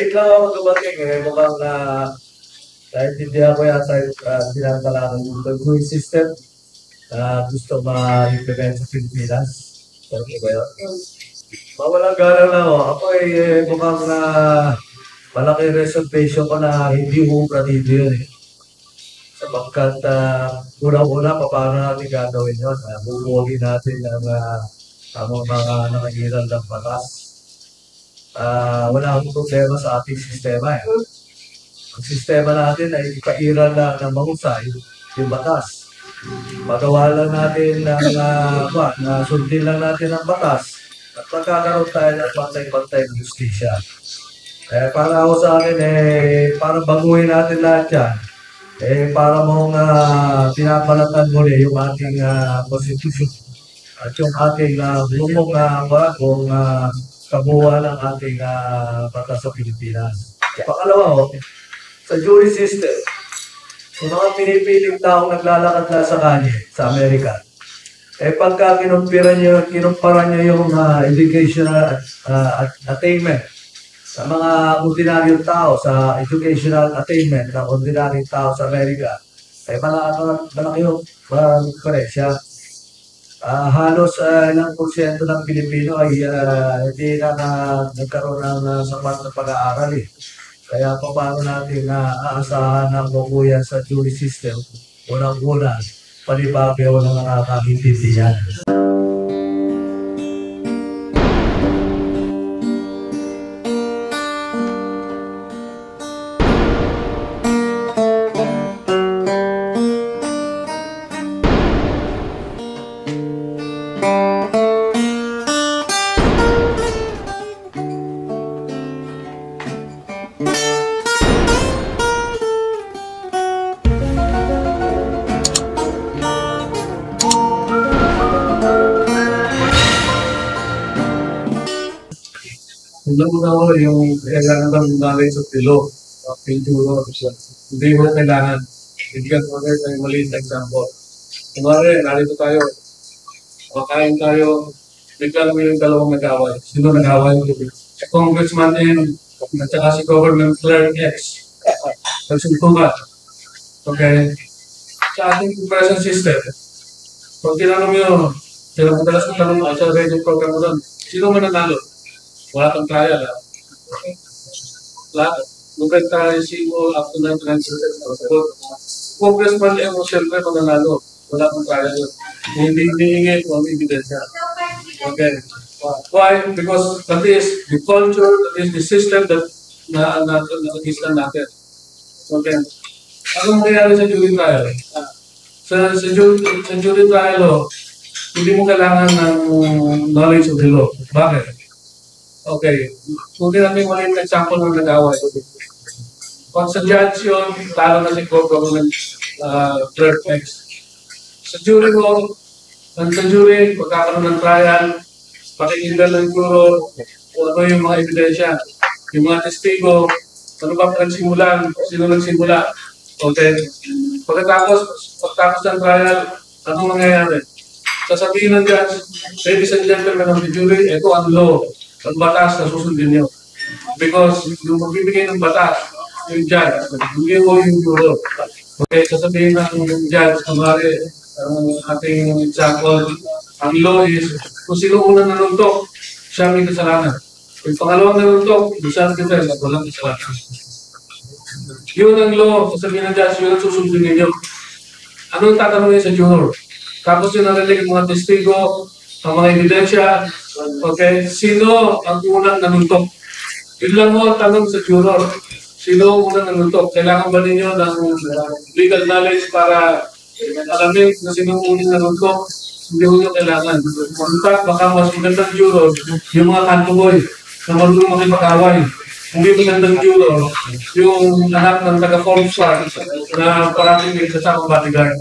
late lang ako dumating eh. Mukhang naintindihan ko yata yung tinatalakan yung good system na gusto ma-implement sa Pilipinas. Okay ba yun? Mawalang gana lang ako. Ako mukhang malaki reservation ko na hindi umubra dito yun eh. Sapagkat unang-una, paano natin gagawin yun? Bubuhogin natin ang mga nangagiral ng batas. Wala akong problema sa ating sistema eh. Ang sistema natin ay ipairal lang ng mahusay yung batas. Magawa lang natin na sundin lang natin ang batas at magkakaroon tayo ng pantay-pantay ng justisya. Para ako sa akin, para baguhin natin lahat yan. Para mong pinapanatan muli yung ating konstitusyon at yung ating lumong bagong kabuuan ng ating batas sa Pilipinas. Pangalawa, sa jury system, yung mga pinipiling taong naglalakad na sa kalye sa Amerika, pagka kinumpara nyo yung educational attainment sa mga ordinaryong tao, sa educational attainment ng ordinaryong tao sa Amerika, malaki yung presya. Halos ilang porsyento ng Pilipino ay hindi na nagkaroon ng sapat na pag-aaral eh. Kaya paano natin aasahan ang bubuyan sa jury system, unang-una, panibagyo ng nakakaintindi yan. Una ko yung kailangan ng knowledge of the law, pintura siya. Hindi mo kailangan. Bigyan ko ng maliit na example. Kunwari, narito tayo, makain tayo, bigyan mo yung dalawang nag-away. Sino nag-away? Si Congressman N at saka si Government Clerk X. Nagsuntungan. Okay? Sa ating compression system, pag tinanong nyo, sila madalas kong tanong sa radio program mo doon, sino man nanalo? Wala kang trial, ha? Lahat. Lugan tayo CEO after ng transfer. Congressman M. Siyempre kung nanalo. Wala kang trial. Hindi hinihingi kung ang ebidensya. Okay. Why? Because that is the culture, that is the system that nakikislan natin. Okay. Anong nangyayari sa jury trial? Sa jury trial, hindi mo kailangan ng knowledge of the law. Bakit? Okay. Kung natin maliit na example ng nag-away. Kung sa judge yun, lalo na si Government Clerk X. Sa jury mo, magkakaroon ng trial, pakikinggan ng juror, ano yung mga ebidensya, yung mga testigo, ano ba nagsimulan, sino nagsimula. Okay. Pagkatapos ng trial, anong mangyayari? Sasabihin ng judge, ladies and gentlemen of the jury, ito ang law. Ang batas na susundin nyo. Because yung magbibigay ng batas, yung judge, hindi mo yung juror. Okay, sasabihin ng judge, kumari, ang ating example, ang law is, kung sino unang nanuntok, siya may kasalanan. Yung pangalawang nanuntok, siya ang defense, walang kasalanan. Yun ang law, sasabihin ng judge, yun ang susundin ninyo. Anong tatanungin sa juror? Tapos yun narinig ang mga testigo, ang mga ebidensya, okay, sino ang unang nanuntok? Yun lang mo ang tanong sa juror. Sino ang unang nanuntok? Kailangan ba ninyo ng legal knowledge para alamin na sino ang unang nanuntok? Hindi mo nyo kailangan. In fact, baka mas magandang juror, yung mga kantuboy na marunong makipag-away. Hindi magandang juror, yung anak ng taga-Forbes na parating may kasama bodyguard.